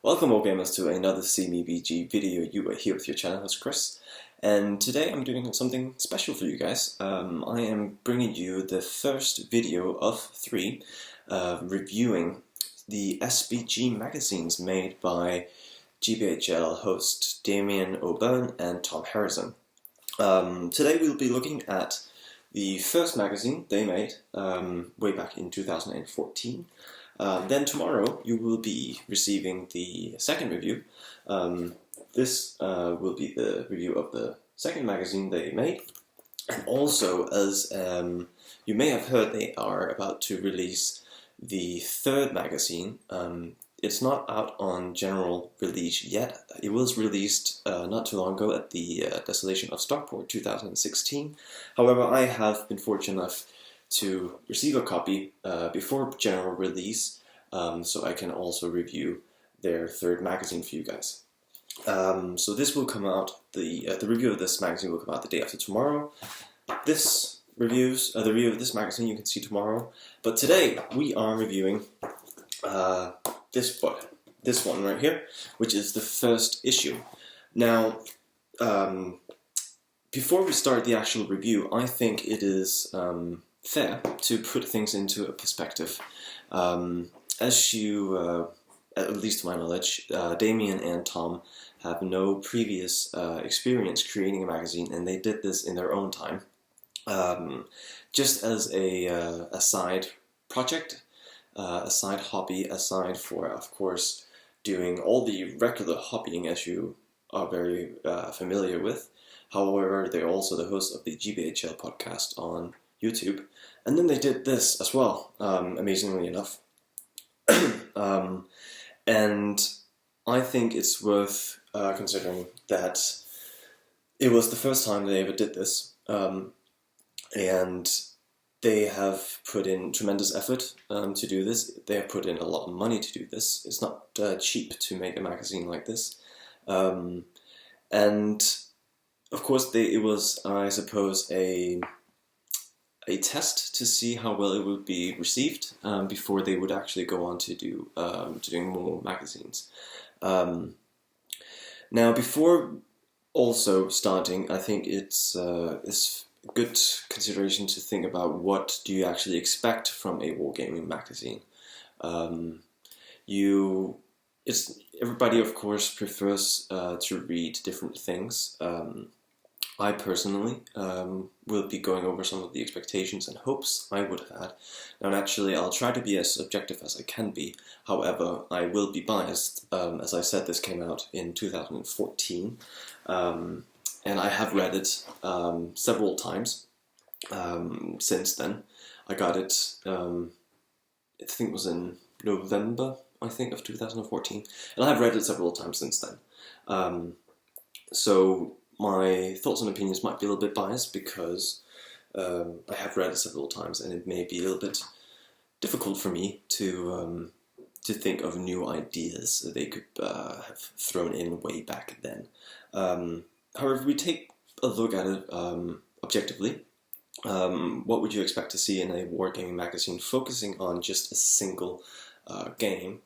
Welcome all gamers to another CMEBG video. You are here with your channel host Chris, and today I'm doing something special for you guys. I am bringing you the first video of three reviewing the SBG magazines made by GBHL host Damien O'Byrne and Tom Harrison. Today we'll be looking at the first magazine they made way back in 2014. Then tomorrow you will be receiving the second review. This will be the review of the second magazine they made. And also, as you may have heard, they are about to release the third magazine. It's not out on general release yet. It was released not too long ago at the Desolation of Stockport 2016. However, I have been fortunate enough to receive a copy before general release, so I can also review their third magazine for you guys. So this will come out, the review of this magazine will come out the day after tomorrow. The review of this magazine you can see tomorrow, but today we are reviewing this book, this one right here, which is the first issue. Now, before we start the actual review, I think it is fair to put things into a perspective. As you, at least to my knowledge, Damien and Tom have no previous experience creating a magazine, and they did this in their own time, just as a side project, a side hobby, aside for, of course, doing all the regular hobbying as you are very familiar with. However, they're also the host of the GBHL podcast on YouTube, and then they did this as well, amazingly enough. And I think it's worth considering that it was the first time they ever did this, and they have put in tremendous effort to do this. They have put in a lot of money to do this. It's not cheap to make a magazine like this, and of course it was, I suppose, a test to see how well it would be received before they would actually go on to do doing more magazines. Now, before also starting, I think it's good consideration to think about what do you actually expect from a wargaming magazine. Everybody, of course, prefers to read different things. I personally will be going over some of the expectations and hopes I would have had. Now, naturally, I'll try to be as objective as I can be. However, I will be biased. As I said, this came out in 2014, and I have read it several times since then. I got it, I think it was in November, of 2014, and I have read it several times since then. So my thoughts and opinions might be a little bit biased because I have read it several times, and it may be a little bit difficult for me to think of new ideas that they could have thrown in way back then. However, if we take a look at it objectively, what would you expect to see in a wargaming magazine focusing on just a single game?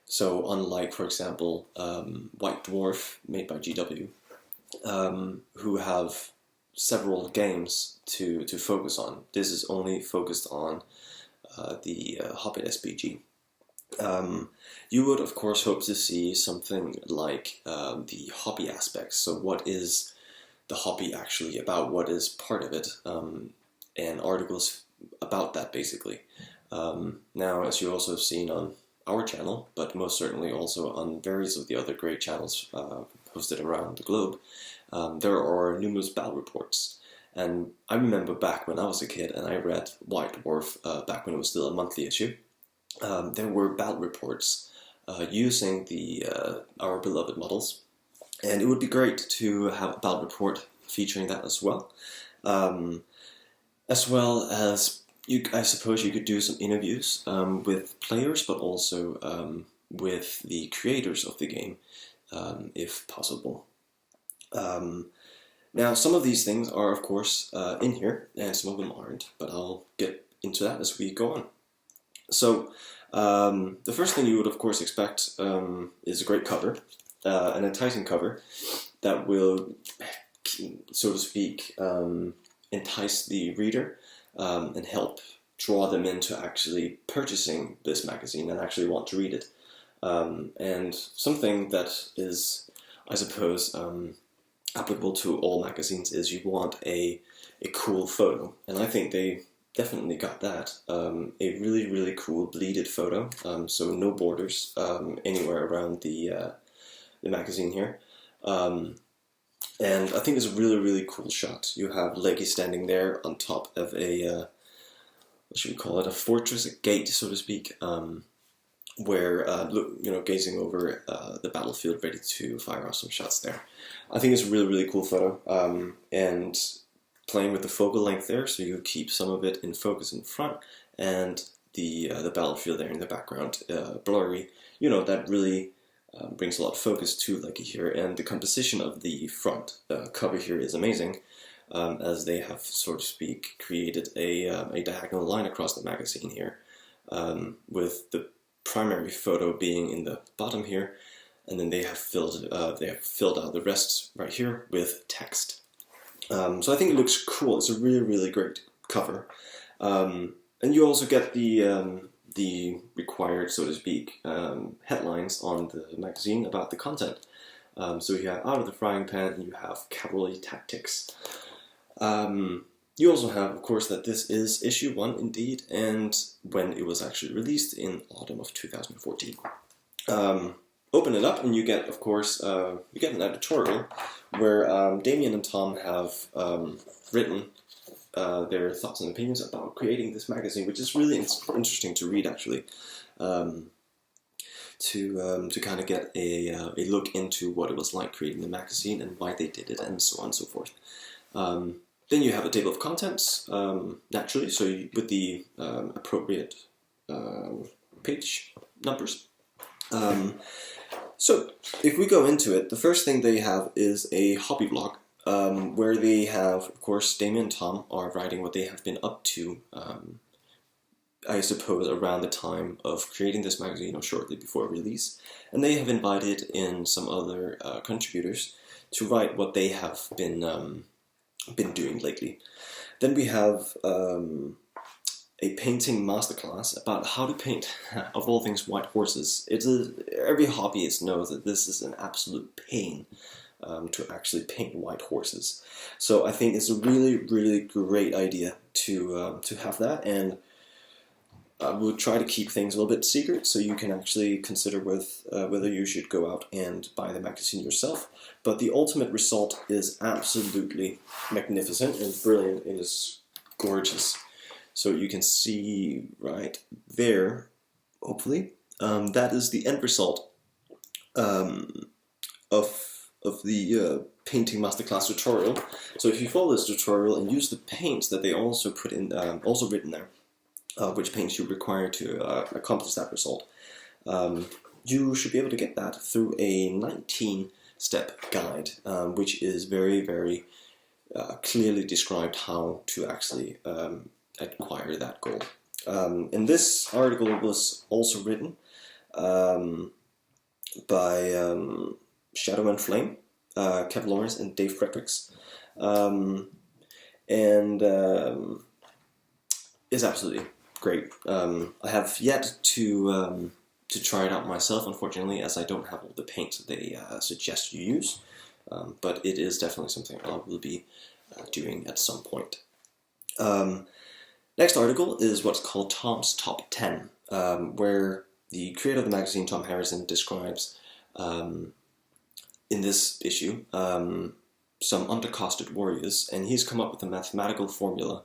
So unlike, for example, White Dwarf, made by GW, who have several games to focus on. This is only focused on the Hobbit SBG. You would, of course, hope to see something like the hobby aspects. So what is the hobby actually about? What is part of it? And articles about that, basically. Now, as you also have seen on our channel, but most certainly also on various of the other great channels posted around the globe, there are numerous battle reports. And I remember back when I was a kid and I read White Dwarf back when it was still a monthly issue, there were battle reports using our beloved models, and it would be great to have a battle report featuring that as well. As well as, I suppose you could do some interviews with players, but also with the creators of the game, if possible. Now, some of these things are, of course, in here, and some of them aren't, but I'll get into that as we go on. So, The first thing you would, of course, expect is a great cover, an enticing cover that will, so to speak, entice the reader and help draw them into actually purchasing this magazine and actually want to read it. And something that is, I suppose, applicable to all magazines is you want a cool photo, and I think they definitely got that. A really, really cool bleeded photo, so no borders anywhere around the magazine here. And I think it's a really, really cool shot. You have Leggy standing there on top of a, what should we call it, a fortress, a gate, so to speak, where, gazing over the battlefield, ready to fire off some shots there. I think it's a really, really cool photo, and playing with the focal length there, so you keep some of it in focus in front, and the battlefield there in the background blurry. That really brings a lot of focus to Leggy here, and the composition of the front cover here is amazing, as they have, so to speak, created a diagonal line across the magazine here, with the primary photo being in the bottom here, and then they have filled out the rest right here with text. So I think it looks cool. It's a really, really great cover, and you also get the required, so to speak, headlines on the magazine about the content. So you have Out of the Frying Pan, and you have Cavalry Tactics. You also have, of course, that this is issue 1 indeed, and when it was actually released in autumn of 2014. Open it up, and you get, of course, you get an editorial where Damien and Tom have written their thoughts and opinions about creating this magazine, which is really interesting to read, actually, to kind of get a look into what it was like creating the magazine and why they did it, and so on and so forth. Then you have a table of contents, naturally, so with the appropriate page numbers. So, if we go into it, the first thing they have is a hobby blog, where they have, of course, Damien and Tom are writing what they have been up to, I suppose, around the time of creating this magazine or shortly before release. And they have invited in some other contributors to write what they have been doing lately. Then we have a painting masterclass about how to paint, of all things, white horses. Every hobbyist knows that this is an absolute pain to actually paint white horses. So I think it's a really, really great idea to have that, and I will try to keep things a little bit secret so you can actually consider whether you should go out and buy the magazine yourself. But the ultimate result is absolutely magnificent and brilliant, and is gorgeous. So you can see right there, hopefully, that is the end result of the painting masterclass tutorial. So if you follow this tutorial and use the paints that they also put in, also written there, which paints you require to accomplish that result, you should be able to get that through a 19-step guide, which is very, very clearly described how to actually acquire that goal. And this article was also written by Shadow and Flame, Kev Lawrence and Dave Fredericks, and is absolutely great. I have yet to try it out myself, unfortunately, as I don't have all the paints that they suggest you use, but it is definitely something I will be doing at some point. Next article is what's called Tom's Top 10, where the creator of the magazine, Tom Harrison, describes, in this issue, some undercosted warriors, and he's come up with a mathematical formula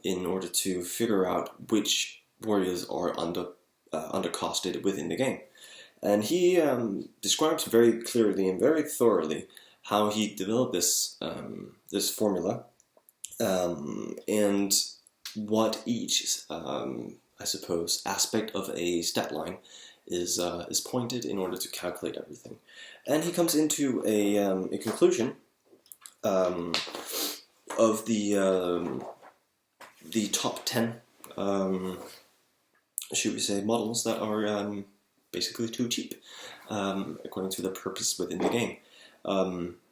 in order to figure out which warriors are undercosted within the game. And he describes very clearly and very thoroughly how he developed this formula, and what each, I suppose, aspect of a stat line is pointed in order to calculate everything. And he comes into a conclusion of the top 10 should we say, models that are basically too cheap, according to the purpose within the game.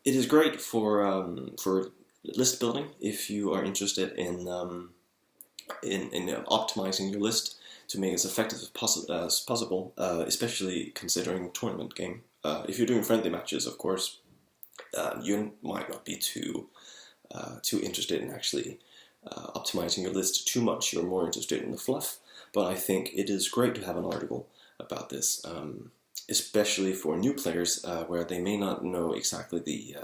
It is great for list building if you are interested in optimizing your list to make it as effective as possible, especially considering tournament game. If you're doing friendly matches, of course, you might not be too interested in actually optimizing your list too much. You're more interested in the fluff. But I think it is great to have an article about this, especially for new players where they may not know exactly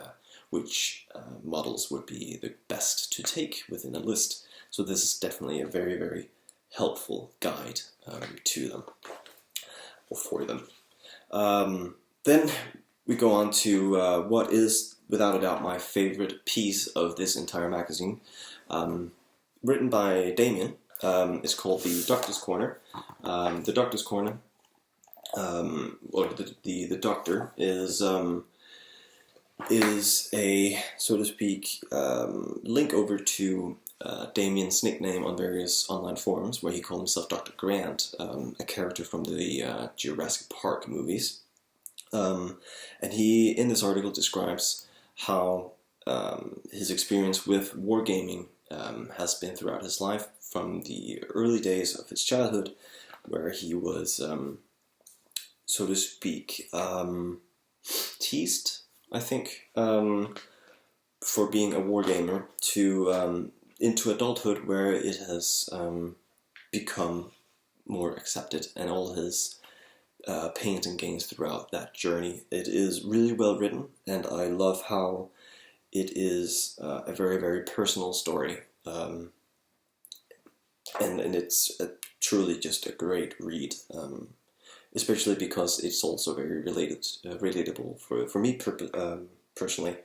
which models would be the best to take within a list. So this is definitely a very, very helpful guide to them, or for them. Then we go on to what is, without a doubt, my favorite piece of this entire magazine, written by Damien. It's called The Doctor's Corner. The Doctor's Corner, or the Doctor, is a, so to speak, link over to Damien's nickname on various online forums, where he called himself Dr. Grant, a character from the Jurassic Park movies. And he, in this article, describes how his experience with wargaming has been throughout his life, from the early days of his childhood, where he was, so to speak, teased, I think, for being a wargamer, to into adulthood, where it has become more accepted, and all his pains and gains throughout that journey. It is really well written, and I love how it is a very, very personal story. And it's truly just a great read, especially because it's also very relatable for me personally.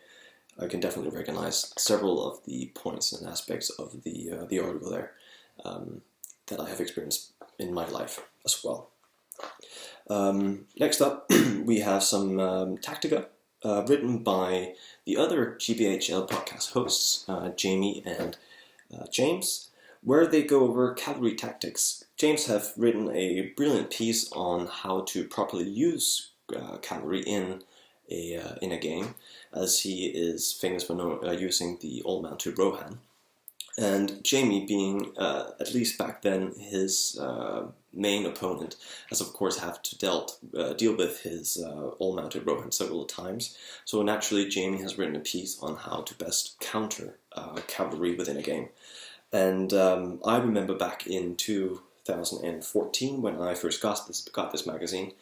I can definitely recognize several of the points and aspects of the article there that I have experienced in my life as well. Next up, we have some Tactica, written by the other GBHL podcast hosts, Jamie and James, where they go over Cavalry Tactics. James have written a brilliant piece on how to properly use cavalry in a game, as he is famous for using the all-mounted Rohan. And Jamie, being, at least back then, his main opponent, has of course had to deal with his all-mounted Rohan several times. So naturally, Jamie has written a piece on how to best counter cavalry within a game. And I remember back in 2014, when I first got this magazine,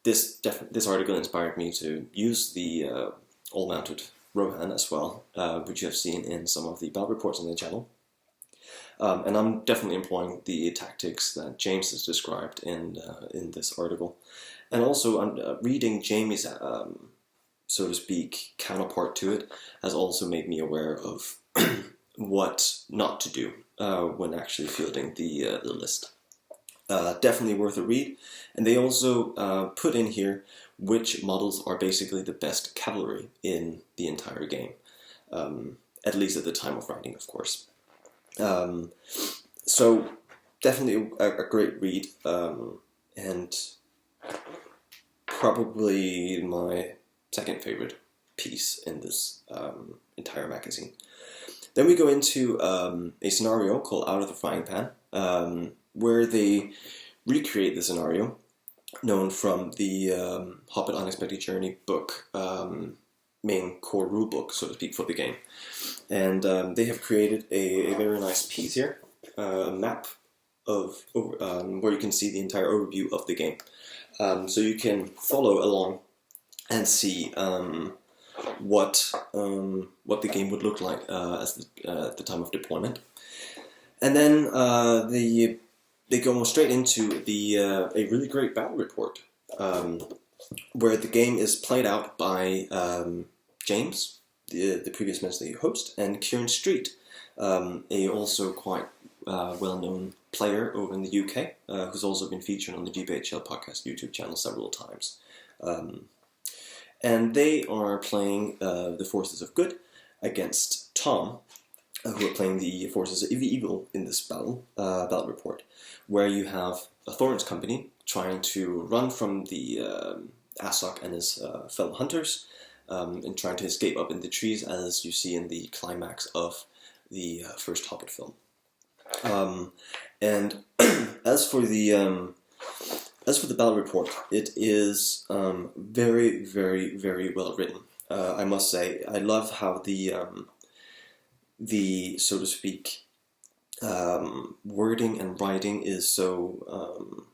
this article inspired me to use the all-mounted Rohan as well, which you have seen in some of the battle reports on the channel. And I'm definitely employing the tactics that James has described in this article. And also, I'm reading Jamie's, so to speak, counterpart to it has also made me aware of what not to do when actually fielding the list. Definitely worth a read. And they also put in here which models are basically the best cavalry in the entire game, at least at the time of writing, of course. So definitely a great read, and probably my second favorite piece in this entire magazine. Then we go into a scenario called Out of the Frying Pan, where they recreate the scenario known from the Hobbit Unexpected Journey book, main core rulebook, so to speak, for the game. And they have created a very nice piece here, a map of where you can see the entire overview of the game. So you can follow along and see what the game would look like at the time of deployment. And then they go straight into a really great battle report, where the game is played out by James, the previous Wednesday host, and Kieran Street, a also quite well-known player over in the UK, who's also been featured on the GBHL podcast YouTube channel several times. And they are playing the Forces of Good against Tom, who are playing the forces of evil in this battle report, where you have a Thorin's company trying to run from the Asok and his fellow hunters, and trying to escape up in the trees, as you see in the climax of the first Hobbit film. And as for the battle report, it is very, very, very well written. I must say, I love how the so to speak wording and writing is so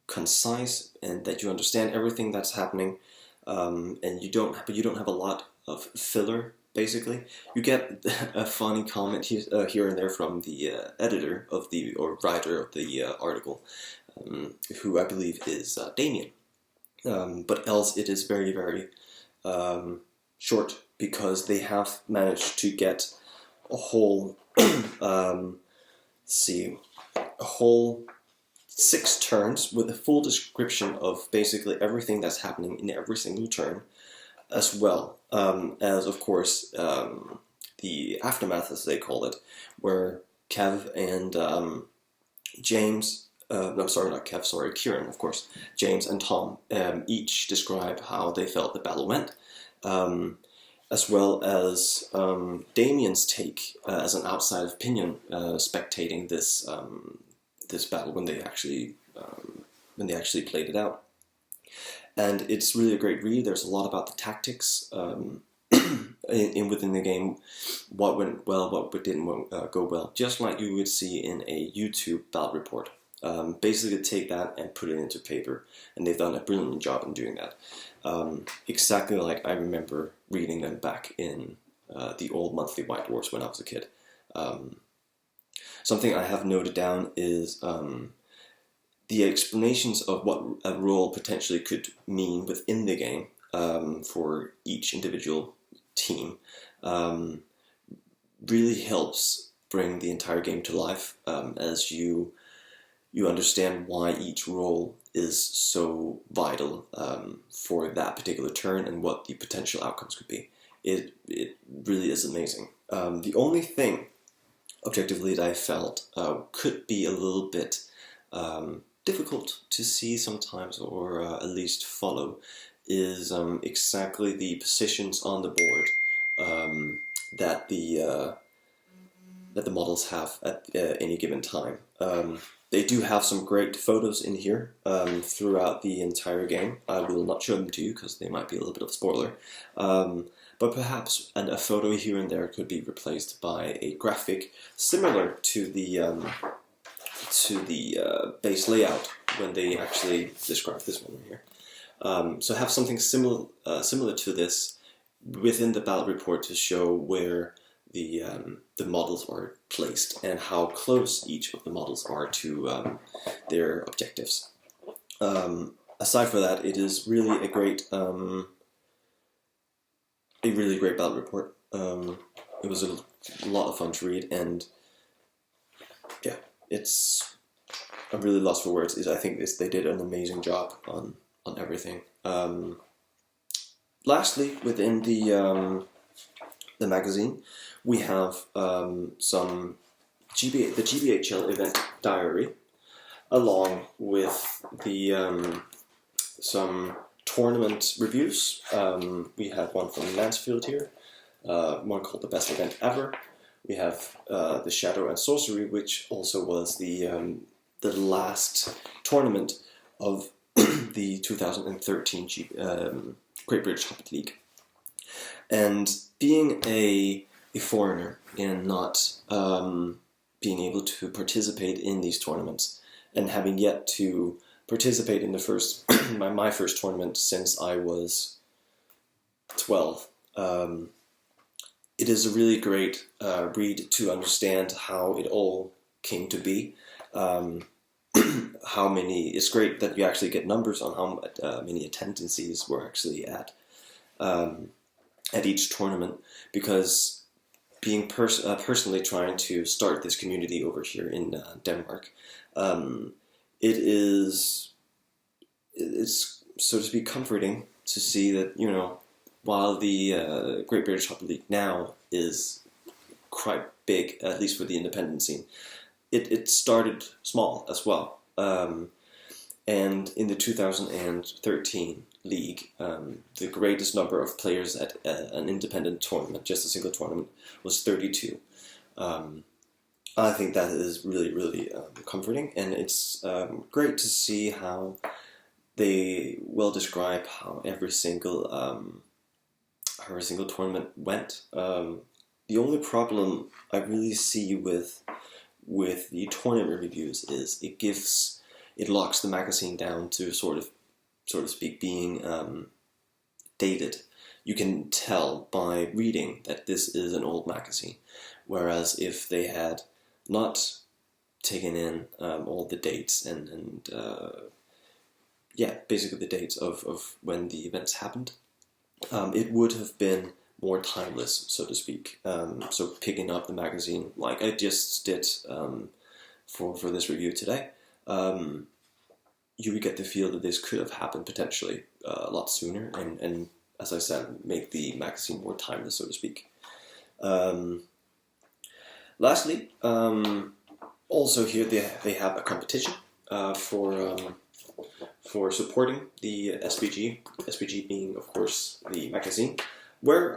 concise, and that you understand everything that's happening, and you don't have a lot of filler. Basically, you get a funny comment here and there from the editor of or writer of the article, who I believe is Damien. But else it is very, very short, because they have managed to get a whole a whole 6 turns with a full description of basically everything that's happening in every single turn, as well as, of course, the aftermath, as they call it, where Kev and James, no, sorry, not Kev, sorry, Kieran, of course, James and Tom each describe how they felt the battle went, as well as Damien's take as an outside opinion, spectating this this battle when they actually played it out. And it's really a great read. There's a lot about the tactics within the game, what went well, what didn't go well, just like you would see in a YouTube battle report. Basically take that and put it into paper, and they've done a brilliant job in doing that. Exactly like I remember reading them back in the old monthly White Dwarfs when I was a kid. Something I have noted down is the explanations of what a role potentially could mean within the game for each individual team really helps bring the entire game to life, as you understand why each role is so vital for that particular turn and what the potential outcomes could be. It really is amazing. The only thing, objectively, that I felt could be a little bit difficult to see sometimes, or at least follow, is exactly the positions on the board that the models have at any given time. They do have some great photos in here throughout the entire game. I will not show them to you because they might be a little bit of a spoiler. But perhaps a photo here and there could be replaced by a graphic similar to the base layout when they actually describe this one here. So have something similar to this within the battle report to show where the models are placed and how close each of the models are to their objectives. Aside from that, it is really a really great battle report. It was a lot of fun to read, and yeah, I'm really lost for words. I think they did an amazing job on everything. Lastly, within the magazine, we have the GBHL event diary, along with the some tournament reviews. We have one from Mansfield here, one called The Best Event Ever. We have the Shadow and Sorcery, which also was the last tournament of the 2013 Great British Hobbit League. And being a foreigner and not being able to participate in these tournaments, and having yet to participate in the first my first tournament since I was 12, it is a really great read to understand how it all came to be. It's great that you actually get numbers on how many attendances were actually at each tournament, because being personally trying to start this community over here in Denmark, it's so to speak comforting to see that, while the Great British Hobbit League now is quite big, at least for the independent scene. It started small as well. And in the 2013 league, the greatest number of players at an independent tournament, just a single tournament, was 32. I think that is really, really comforting, and it's great to see how they will describe how every single tournament went. The only problem I really see with the tournament reviews is it locks the magazine down to so to speak, being dated. You can tell by reading that this is an old magazine, whereas if they had not taken in all the dates and basically the dates of when the events happened, it would have been more timeless, so to speak. So picking up the magazine like I just did for this review today, you would get the feel that this could have happened potentially a lot sooner, and as I said, make the magazine more timeless, so to speak. Lastly, also here they have a competition for supporting the SBG being, of course, the magazine, where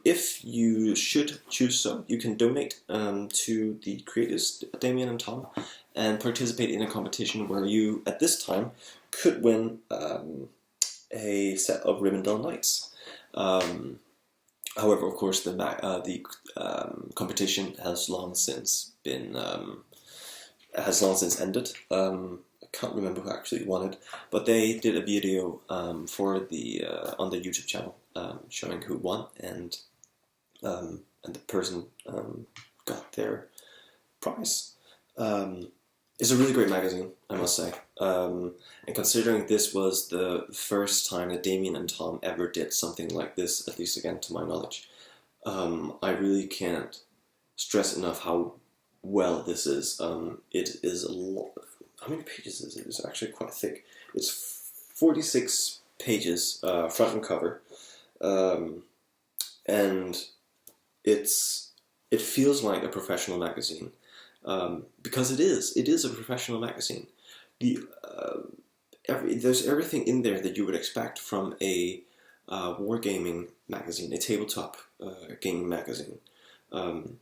if you should choose so, you can donate to the creators, Damien and Tom, and participate in a competition where you, at this time, could win a set of Rivendell Knights. However, of course, the competition has long since ended. I can't remember who actually won it, but they did a video for the on the YouTube channel showing who won, and the person got their prize. It's a really great magazine, I must say. And considering this was the first time that Damien and Tom ever did something like this, at least again to my knowledge, I really can't stress enough how well this is. It is a lot. How many pages is it? It's actually quite thick. It's 46 pages, front and cover, and it feels like a professional magazine. Because it is a professional magazine. There's everything in there that you would expect from a wargaming magazine, a tabletop gaming magazine, and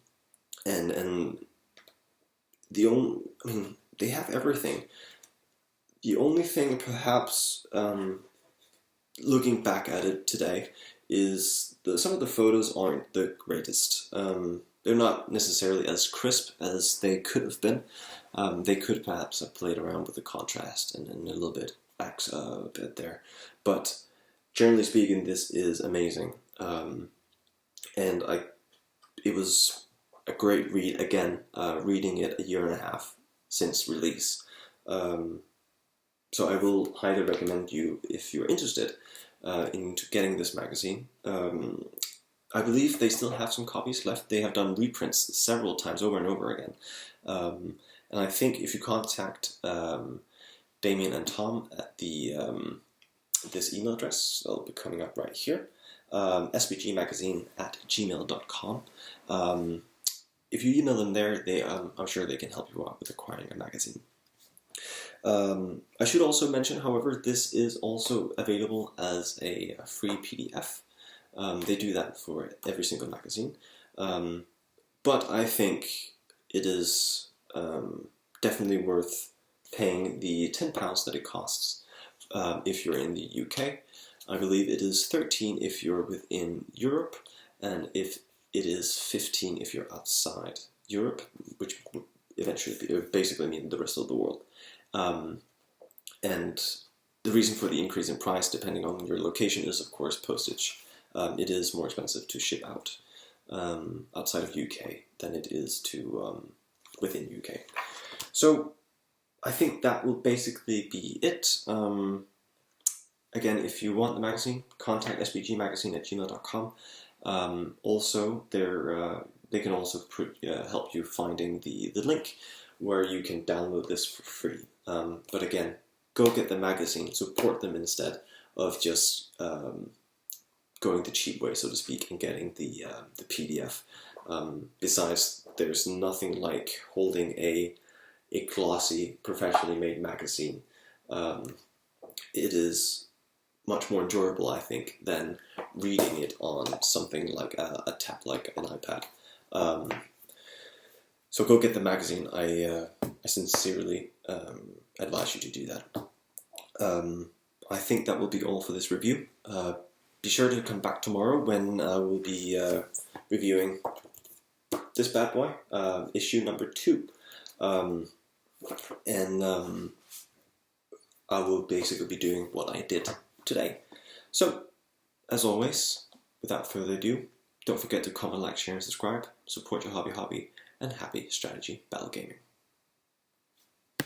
they have everything. The only thing, perhaps, looking back at it today, is some of the photos aren't the greatest. They're not necessarily as crisp as they could have been. They could perhaps have played around with the contrast and a little bit there. But generally speaking, this is amazing. And it was a great read, again, reading it a year and a half since release. So I will highly recommend you, if you're interested, into getting this magazine. I believe they still have some copies left. They have done reprints several times over and over again. And I think if you contact Damien and Tom at this email address, it'll be coming up right here, sbgmagazine@gmail.com. If you email them there, I'm sure they can help you out with acquiring a magazine. I should also mention, however, this is also available as a free PDF. They do that for every single magazine. But I think it is definitely worth paying the £10 that it costs if you're in the UK. I believe it is 13 if you're within Europe, and if it is 15 if you're outside Europe, which would eventually basically mean the rest of the world. And the reason for the increase in price, depending on your location, is of course postage. It is more expensive to ship out outside of UK than it is to within UK. So I think that will basically be it. Again, if you want the magazine, contact sbgmagazine@gmail.com. Also, they can also help you finding the link where you can download this for free. But again, go get the magazine, support them instead of just going the cheap way, so to speak, and getting the PDF. Besides, there's nothing like holding a glossy, professionally made magazine. It is much more enjoyable, I think, than reading it on something like a tab, like an iPad. So go get the magazine. I sincerely advise you to do that. I think that will be all for this review. Be sure to come back tomorrow when I will be reviewing this bad boy, issue number 2. And I will basically be doing what I did today. So, as always, without further ado, don't forget to comment, like, share, and subscribe. Support your hobby, and happy strategy battle gaming.